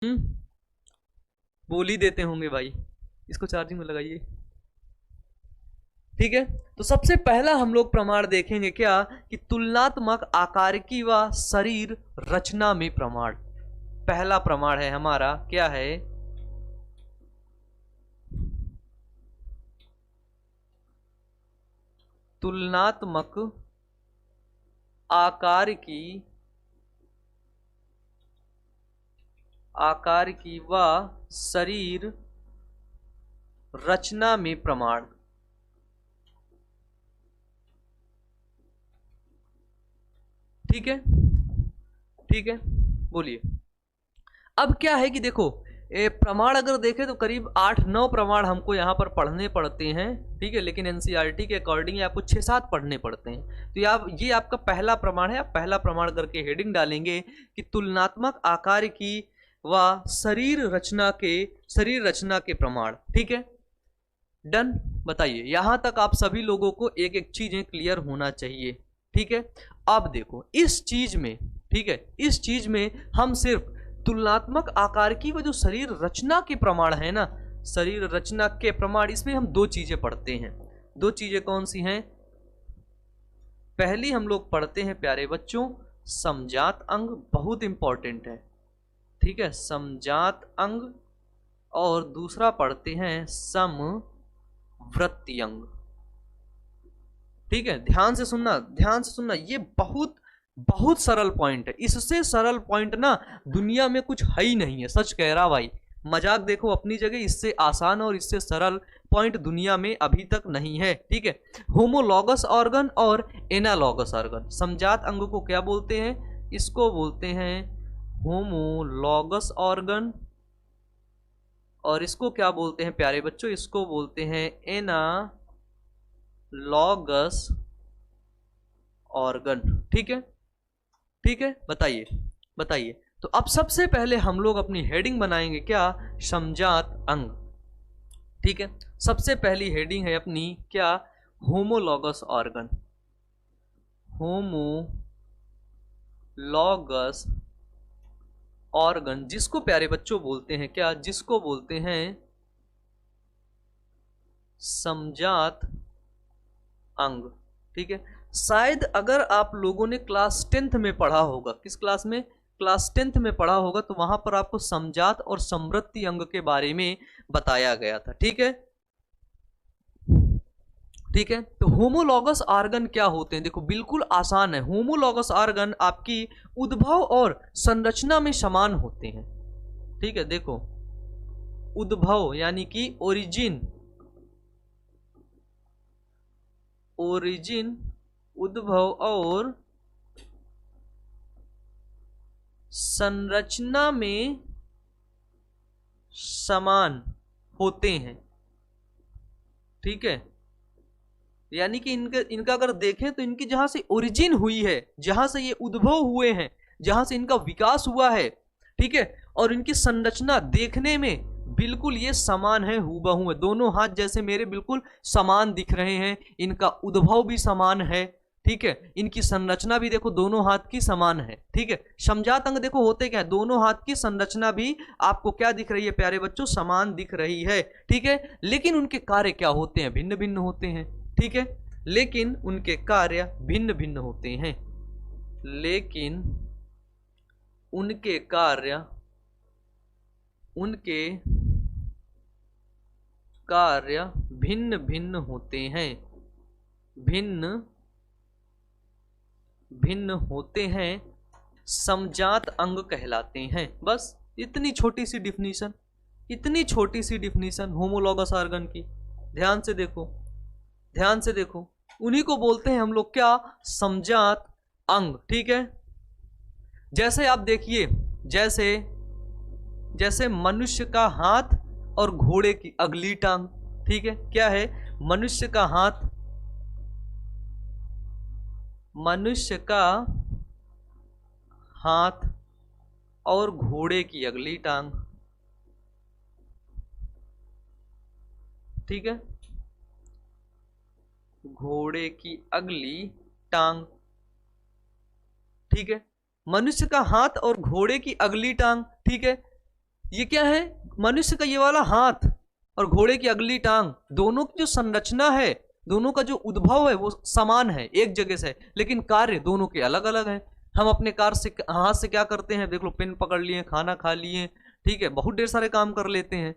बोल ही देते होंगे भाई। इसको चार्जिंग में लगाइए। ठीक है, तो सबसे पहला हम लोग प्रमाण देखेंगे क्या, कि तुलनात्मक आकारिकी व शरीर रचना में प्रमाण। पहला प्रमाण है हमारा, क्या है, तुलनात्मक आकार की व शरीर रचना में प्रमाण। ठीक है, ठीक है, बोलिए। अब क्या है कि देखो, प्रमाण अगर देखें तो करीब 8-9 प्रमाण हमको यहाँ पर पढ़ने पड़ते हैं। ठीक है, लेकिन एनसीईआरटी के अकॉर्डिंग आपको 6-7 पढ़ने पड़ते हैं। तो ये आपका पहला प्रमाण है। आप पहला प्रमाण करके हेडिंग डालेंगे कि तुलनात्मक आकार की व शरीर रचना के प्रमाण। ठीक है, डन। बताइए, यहां तक आप सभी लोगों को एक एक चीजें क्लियर होना चाहिए। ठीक है, अब देखो इस चीज में, ठीक है, इस चीज में हम सिर्फ तुलनात्मक आकार की वो जो शरीर रचना के प्रमाण है ना, शरीर रचना के प्रमाण, इसमें हम 2 चीजें पढ़ते हैं। 2 चीजें कौन सी हैं? पहली हम लोग पढ़ते हैं प्यारे बच्चों, समजात अंग, बहुत इंपॉर्टेंट है। ठीक है, समजात अंग। और दूसरा पढ़ते हैं समवृत्ति अंग। ठीक है, ध्यान से सुनना, ध्यान से सुनना, ये बहुत बहुत सरल पॉइंट है। इससे सरल पॉइंट ना दुनिया में कुछ है ही नहीं है, सच कह रहा भाई। मजाक देखो अपनी जगह, इससे आसान और इससे सरल पॉइंट दुनिया में अभी तक नहीं है। ठीक है, होमोलॉगस ऑर्गन और एनालॉगस ऑर्गन। समजात अंग को क्या बोलते हैं? इसको बोलते हैं होमोलॉगस ऑर्गन, और इसको क्या बोलते हैं प्यारे बच्चों? इसको बोलते हैं एनालॉगस ऑर्गन। ठीक है, ठीक है, बताइए, बताइए। तो अब सबसे पहले हम लोग अपनी हेडिंग बनाएंगे क्या? समजात अंग। ठीक है, सबसे पहली हेडिंग है अपनी क्या? Homologous organ. होमोलॉगस ऑर्गन, जिसको प्यारे बच्चों बोलते हैं क्या? जिसको बोलते हैं समजात अंग। ठीक है, शायद अगर आप लोगों ने क्लास 10th में पढ़ा होगा, किस क्लास में? क्लास 10th में पढ़ा होगा, तो वहां पर आपको समजात और समवृत्ति अंग के बारे में बताया गया था। ठीक है, ठीक है, तो होमोलॉगस ऑर्गन क्या होते हैं? देखो बिल्कुल आसान है। होमोलॉगस ऑर्गन आपकी उद्भव और संरचना में समान होते हैं। ठीक है, देखो उद्भव यानी कि ओरिजिन, उद्भव और संरचना में समान होते हैं। ठीक है, यानी कि इनका अगर देखें तो इनकी जहां से ओरिजिन हुई है, जहां से ये उद्भव हुए हैं, जहां से इनका विकास हुआ है, ठीक है, और इनकी संरचना देखने में बिल्कुल ये समान है, हूबहू है। दोनों हाथ जैसे मेरे बिल्कुल समान दिख रहे हैं। इनका उद्भव भी समान है। ठीक है, इनकी संरचना भी देखो दोनों हाथ की समान है। ठीक है, समजात अंग देखो होते क्या है? दोनों हाथ की संरचना भी आपको क्या दिख रही है प्यारे बच्चों? समान दिख रही है। ठीक है, लेकिन उनके कार्य क्या होते हैं? भिन्न भिन्न होते हैं। ठीक है, लेकिन उनके कार्य भिन्न भिन्न होते हैं। लेकिन उनके कार्य भिन्न भिन्न होते हैं। भिन्न भिन्न होते हैं, समजात अंग कहलाते हैं। बस इतनी छोटी सी डिफिनीशन, इतनी छोटी सी डिफिनीशन होमोलॉगस ऑर्गन की। ध्यान से देखो, ध्यान से देखो, उन्हीं को बोलते हैं हम लोग क्या? समजात अंग। ठीक है, जैसे आप देखिए, जैसे जैसे मनुष्य का हाथ और घोड़े की अगली टांग। ठीक है, क्या है? मनुष्य का हाथ, मनुष्य का हाथ और घोड़े की अगली टांग। ठीक है, घोड़े की अगली टांग। ठीक है, मनुष्य का हाथ और घोड़े की अगली टांग। ठीक है, ये क्या है, मनुष्य का ये वाला हाथ और घोड़े की अगली टांग, दोनों की जो संरचना है, दोनों का जो उद्भव है वो समान है, एक जगह से, लेकिन कार्य दोनों के अलग अलग है। हम अपने हाथ से क्या करते हैं, देख लो, पेन पकड़ लिए, खाना खा लिए, ठीक है, बहुत ढेर सारे काम कर लेते हैं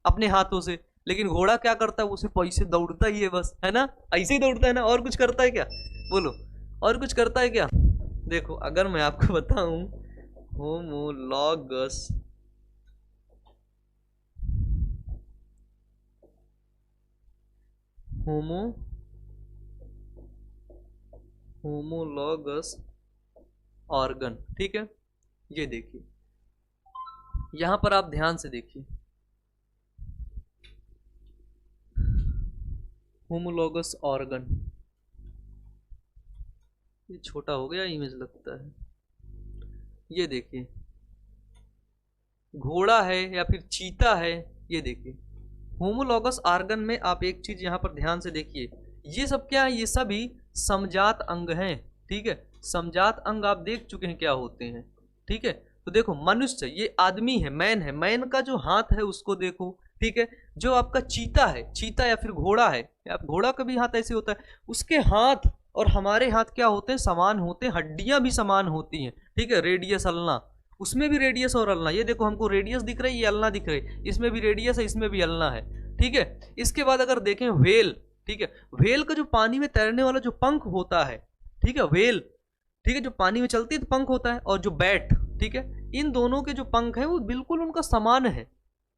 अपने हाथों से। लेकिन घोड़ा क्या करता है, वो सिर्फ ऐसे दौड़ता ही है बस, है ना, ऐसे ही दौड़ता है ना, और कुछ करता है क्या, बोलो, और कुछ करता है क्या? देखो अगर मैं आपको बताऊं, होमोलॉगस होमोलॉगस ऑर्गन, ठीक है, ये देखिए यहां पर आप ध्यान से देखिए, होमोलॉगस ऑर्गन, ये छोटा हो गया इमेज लगता है, ये देखिए घोड़ा है या फिर चीता है, ये देखिए होमोलॉगस ऑर्गन में आप एक चीज यहां पर ध्यान से देखिए, ये सब क्या है, ये सभी समजात अंग हैं, ठीक है, समजात अंग आप देख चुके हैं क्या होते हैं, ठीक है। तो देखो मनुष्य, ये आदमी है, मैन का जो हाथ है उसको देखो, ठीक है, जो आपका चीता है, चीता या फिर घोड़ा है, या घोड़ा का भी हाथ ऐसे होता है, उसके हाथ और हमारे हाथ क्या होते हैं, समान होते हैं, हड्डियां भी समान होती हैं, ठीक है, रेडियस अल्ना, उसमें भी रेडियस और अल्ना, ये देखो हमको रेडियस दिख रही है, ये अल्ना दिख रही है, इसमें भी रेडियस है, इसमें भी अल्ना है, ठीक है। इसके बाद अगर देखें व्हेल, ठीक है, व्हेल का जो पानी में तैरने वाला जो पंख होता है, ठीक है, व्हेल, ठीक है, जो पानी में चलती है तो पंख होता है, और जो बैट, ठीक है, इन दोनों के जो पंख है वो बिल्कुल उनका समान है,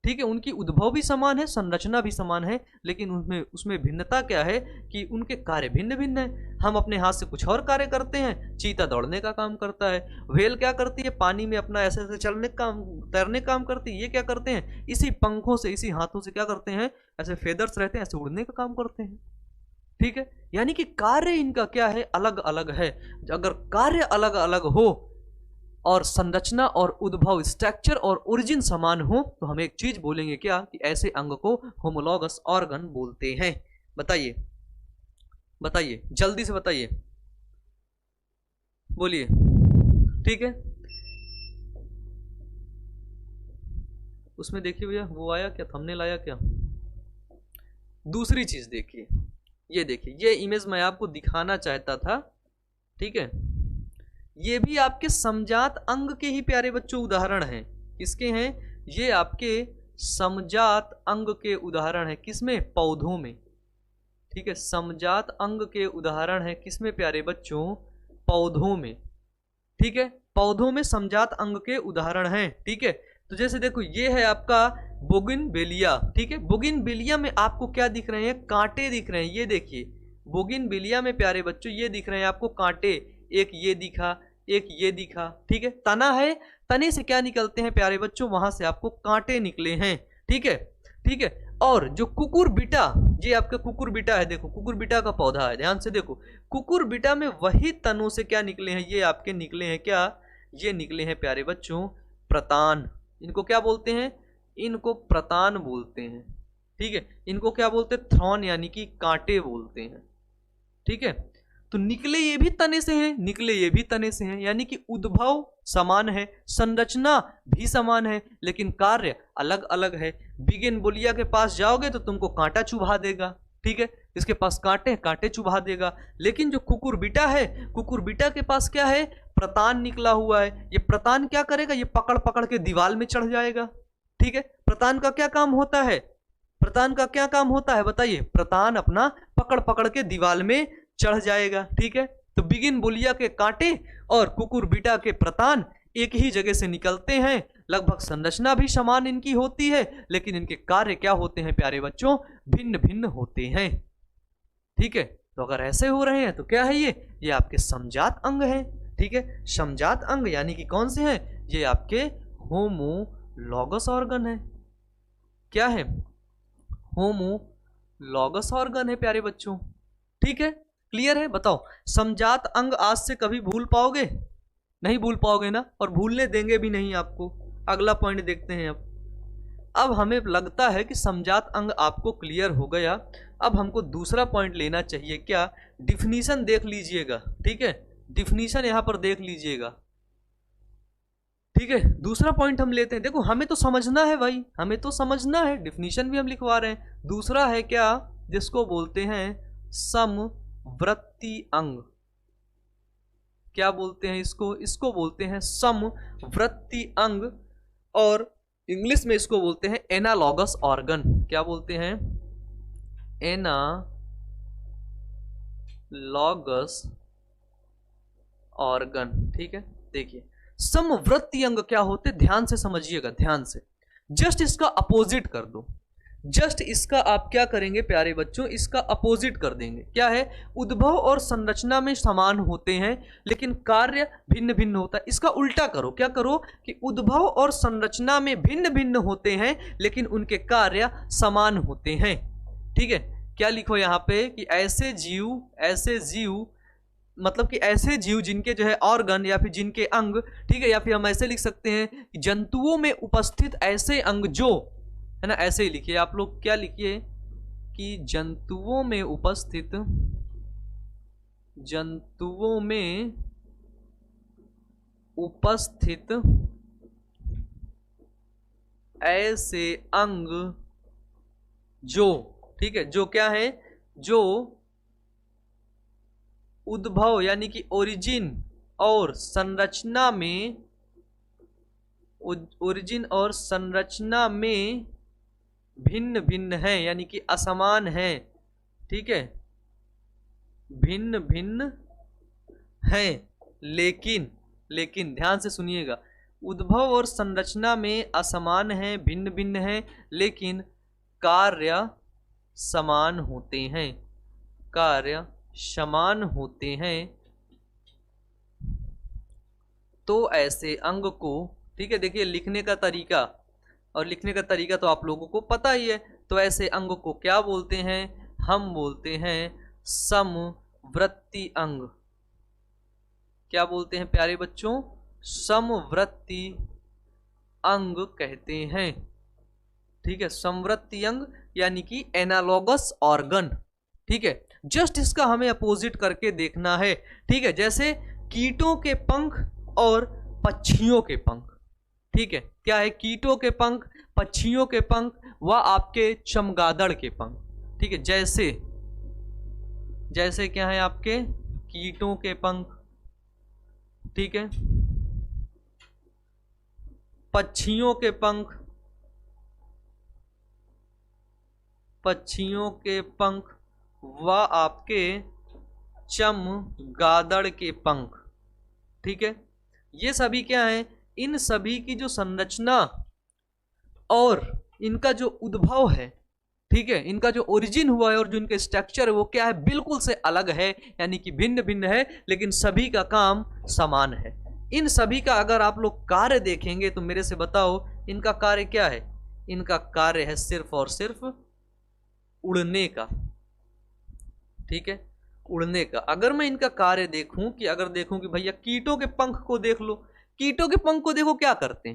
ठीक है, उनकी उद्भव भी समान है, संरचना भी समान है, लेकिन उसमें भिन्नता क्या है कि उनके कार्य भिन्न भिन्न है। हम अपने हाथ से कुछ और कार्य करते हैं, चीता दौड़ने का काम करता है, व्हेल क्या करती है, पानी में अपना ऐसे ऐसे चलने का तैरने का काम करती है, ये क्या करते हैं, इसी पंखों से, इसी हाथों से क्या करते हैं, ऐसे फेदर्स रहते हैं, ऐसे उड़ने का काम करते हैं, ठीक है। यानी कि कार्य इनका क्या है, अलग अलग है। अगर कार्य अलग अलग हो और संरचना और उद्भव, स्ट्रक्चर और ओरिजिन समान हो, तो हम एक चीज बोलेंगे क्या, कि ऐसे अंग को होमोलॉगस ऑर्गन बोलते हैं। बताइए बताइए, जल्दी से बताइए, बोलिए, ठीक है। उसमें देखिए भैया वो आया क्या, थंबनेल आया क्या? दूसरी चीज देखिए, ये देखिए, ये इमेज मैं आपको दिखाना चाहता था, ठीक है, ये भी आपके समजात अंग के ही प्यारे बच्चों उदाहरण हैं। किसके हैं? ये आपके समजात अंग के उदाहरण हैं। किसमें? पौधों में, ठीक है, समजात अंग के उदाहरण हैं किसमें प्यारे बच्चों? पौधों में, ठीक है, पौधों में समजात अंग के उदाहरण हैं, ठीक है। तो जैसे देखो ये है आपका बोगिनवेलिया, ठीक है, बोगिनवेलिया में आपको क्या दिख रहे हैं? कांटे दिख रहे हैं, ये देखिए बोगिनवेलिया में प्यारे बच्चों ये दिख रहे हैं आपको कांटे, एक ये दिखा, एक ये दिखा, ठीक है, तना है, तने से क्या निकलते हैं प्यारे बच्चों? वहां से आपको कांटे निकले हैं, ठीक है, ठीक है। और जो कुकुरबिटा, ये आपका कुकुरबिटा है, देखो कुकुरबिटा का पौधा है, ध्यान से देखो, कुकुरबिटा में वही तनों से क्या निकले हैं? ये आपके निकले हैं क्या? ये निकले हैं प्यारे बच्चों प्रतान। इनको क्या बोलते हैं? इनको प्रतान बोलते हैं, ठीक है, इनको क्या बोलते हैं? थ्रॉन यानी कि कांटे बोलते हैं, ठीक है। तो निकले ये भी तने से हैं, निकले ये भी तने से हैं, यानी कि उद्भव समान है, संरचना भी समान है, लेकिन कार्य अलग अलग है। बोगिनवेलिया के पास जाओगे तो तुमको कांटा चुभा देगा, ठीक है, इसके पास कांटे, कांटे चुभा देगा। लेकिन जो कुकुरबिटा है, कुकुरबिटा के पास क्या है? प्रतान निकला हुआ है। ये प्रतान क्या करेगा? ये पकड़ पकड़ के दीवार में चढ़ जाएगा, ठीक है। प्रतान का क्या काम होता है? प्रतान का क्या काम होता है बताइए? प्रतान अपना पकड़ पकड़ के दीवार में चढ़ जाएगा, ठीक है। तो बोगिनवेलिया के कांटे और कुकुरबिटा के प्रतान एक ही जगह से निकलते हैं, लगभग संरचना भी समान इनकी होती है, लेकिन इनके कार्य क्या होते हैं प्यारे बच्चों? भिन्न भिन्न होते हैं, ठीक है। तो अगर ऐसे हो रहे हैं तो क्या है? ये आपके समजात अंग हैं, ठीक है। समजात अंग यानी कि कौन से हैं? ये आपके होमोलॉगस ऑर्गन है। क्या है? होमोलॉगस ऑर्गन है प्यारे बच्चों, ठीक है। क्लियर है? बताओ, समजात अंग आज से कभी भूल पाओगे? नहीं भूल पाओगे ना, और भूलने देंगे भी नहीं आपको। अगला पॉइंट देखते हैं। अब हमें लगता है कि समजात अंग आपको क्लियर हो गया। अब हमको दूसरा पॉइंट लेना चाहिए, क्या? डिफिनीशन देख लीजिएगा, ठीक है, डिफिनीशन यहां पर देख लीजिएगा, ठीक है, दूसरा पॉइंट हम लेते हैं। देखो हमें तो समझना है भाई, हमें तो समझना है, डिफिनीशन भी हम लिखवा रहे हैं। दूसरा है क्या, जिसको बोलते हैं समवृत्ति अंग। क्या बोलते हैं इसको, इसको बोलते हैं समवृत्ति अंग, और इंग्लिश में इसको बोलते हैं एनालॉगस ऑर्गन। क्या बोलते हैं, एनालॉगस ऑर्गन। ठीक है, देखिए समवृत्ति अंग क्या होते, ध्यान से समझिएगा, ध्यान से। जस्ट इसका अपोजिट कर दो, जस्ट इसका आप क्या करेंगे प्यारे बच्चों, इसका अपोजिट कर देंगे। क्या है, उद्भव और संरचना में समान होते हैं लेकिन कार्य भिन्न भिन्न होता है। इसका उल्टा करो, क्या करो कि उद्भव और संरचना में भिन्न भिन्न होते हैं लेकिन उनके कार्य समान होते हैं। ठीक है, क्या लिखो यहाँ पे कि ऐसे जीव मतलब कि ऐसे जीव जिनके जो है ऑर्गन या फिर जिनके अंग, ठीक है, या फिर हम ऐसे लिख सकते हैं कि जंतुओं में उपस्थित ऐसे अंग जो है ना, ऐसे ही लिखिए आप लोग। क्या लिखिए कि जंतुओं में उपस्थित ऐसे अंग जो, ठीक है, जो क्या है, जो उद्भव यानी कि ओरिजिन और संरचना में भिन्न भिन्न है, यानी कि असमान है। ठीक है, भिन्न भिन्न है लेकिन ध्यान से सुनिएगा, उद्भव और संरचना में असमान है, भिन्न भिन्न है, लेकिन कार्य समान होते हैं, कार्य समान होते हैं। तो ऐसे अंग को, ठीक है, देखिए लिखने का तरीका, और लिखने का तरीका तो आप लोगों को पता ही है। तो ऐसे अंग को क्या बोलते हैं, हम बोलते हैं समवृत्ति अंग। क्या बोलते हैं प्यारे बच्चों, समवृत्ति अंग कहते हैं। ठीक है, समवृत्ति अंग यानी कि एनालॉगस ऑर्गन। ठीक है, जस्ट इसका हमें अपोजिट करके देखना है। ठीक है, जैसे कीटों के पंख और पक्षियों के पंख। ठीक है, क्या है, कीटों के पंख, पक्षियों के पंख व आपके चमगादड़ के पंख। ठीक है, जैसे क्या है, आपके कीटों के पंख, ठीक है, पक्षियों के पंख, व आपके चमगादड़ के पंख। ठीक है, ये सभी क्या है, इन सभी की जो संरचना और इनका जो उद्भव है, ठीक है, इनका जो ओरिजिन हुआ है और जो इनका स्ट्रक्चर है वो क्या है, बिल्कुल से अलग है, यानी कि भिन्न भिन्न है, लेकिन सभी का काम समान है। इन सभी का अगर आप लोग कार्य देखेंगे तो मेरे से बताओ, इनका कार्य क्या है, इनका कार्य है सिर्फ और सिर्फ उड़ने का। ठीक है, उड़ने का। अगर मैं इनका कार्य देखूं कि भैया कीटों के पंख को देख लो, कीटों के पंख को देखो, क्या करते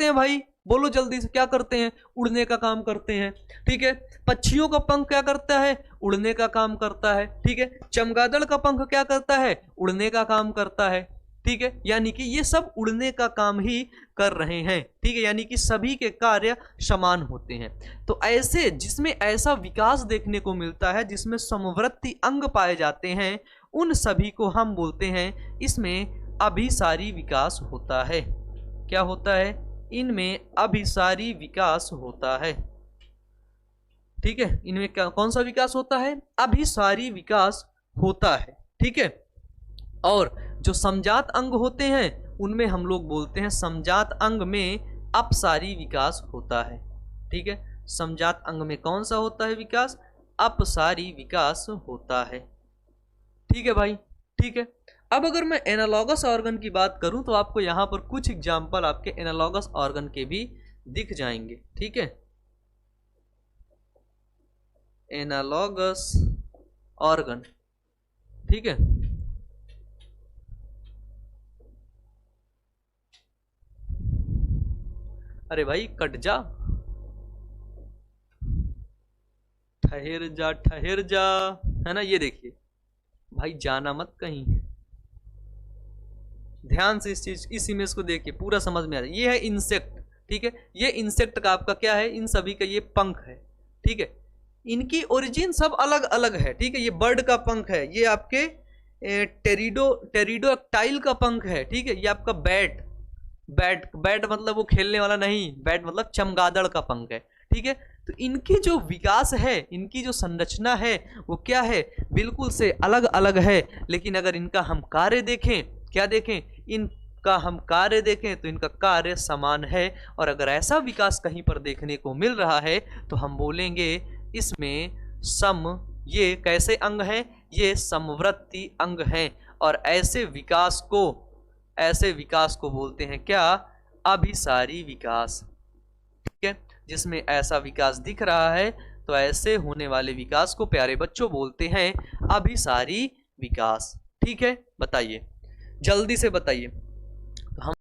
हैं भाई, बोलो जल्दी से, क्या करते हैं, उड़ने का काम करते हैं। ठीक है, पक्षियों का पंख क्या करता है, उड़ने का काम करता है। ठीक है, चमगादड़ का पंख क्या करता है, उड़ने का काम करता है। ठीक है, यानी कि ये सब उड़ने का काम ही कर रहे हैं। ठीक है, यानी कि सभी के कार्य समान होते हैं। तो ऐसे जिसमें ऐसा विकास देखने को मिलता है, जिसमें समवृत्ति अंग पाए जाते हैं, उन सभी को हम बोलते हैं, इसमें अभिसारी विकास होता है। क्या होता है, इनमें अभिसारी विकास होता है। ठीक है, इनमें कौन सा विकास होता है, अभिसारी विकास होता है। ठीक है, और जो समजात अंग होते हैं उनमें हम लोग बोलते हैं, समजात अंग में अपसारी विकास होता है। ठीक है, समजात अंग में कौन सा होता है विकास, अपसारी विकास होता है। ठीक है भाई, ठीक है। अब अगर मैं एनालॉगस ऑर्गन की बात करूं तो आपको यहां पर कुछ एग्जाम्पल आपके एनालॉगस ऑर्गन के भी दिख जाएंगे। ठीक है, एनालॉगस ऑर्गन। ठीक है, अरे भाई कट जा, ठहर जा, है ना। ये देखिए भाई, जाना मत कहीं, ध्यान से इस इमेज को देखिए, पूरा समझ में आ रहा है। ये है इंसेक्ट, ठीक है, ये इंसेक्ट का आपका क्या है, इन सभी का ये पंख है, ठीक है, इनकी ओरिजिन सब अलग अलग है, ठीक है। ये बर्ड का पंख है, ये आपके टेरिडोक्टाइल का पंख है, ठीक है। ये आपका बैट मतलब वो खेलने वाला नहीं, बैट मतलब चमगादड़ का पंख है, ठीक है। तो इनकी जो विकास है, इनकी जो संरचना है वो क्या है, बिल्कुल से अलग अलग है। लेकिन अगर इनका हम कार्य देखें, क्या देखें, इनका हम कार्य देखें तो इनका कार्य समान है। और अगर ऐसा विकास कहीं पर देखने को मिल रहा है तो हम बोलेंगे इसमें ये कैसे अंग हैं, ये समवर्ती अंग हैं। और ऐसे विकास को बोलते हैं क्या, अभिसारी विकास, ठीक है। जिसमें ऐसा विकास दिख रहा है तो ऐसे होने वाले विकास को प्यारे बच्चों बोलते हैं अभिसारी विकास, ठीक है। बताइए, जल्दी से बताइए।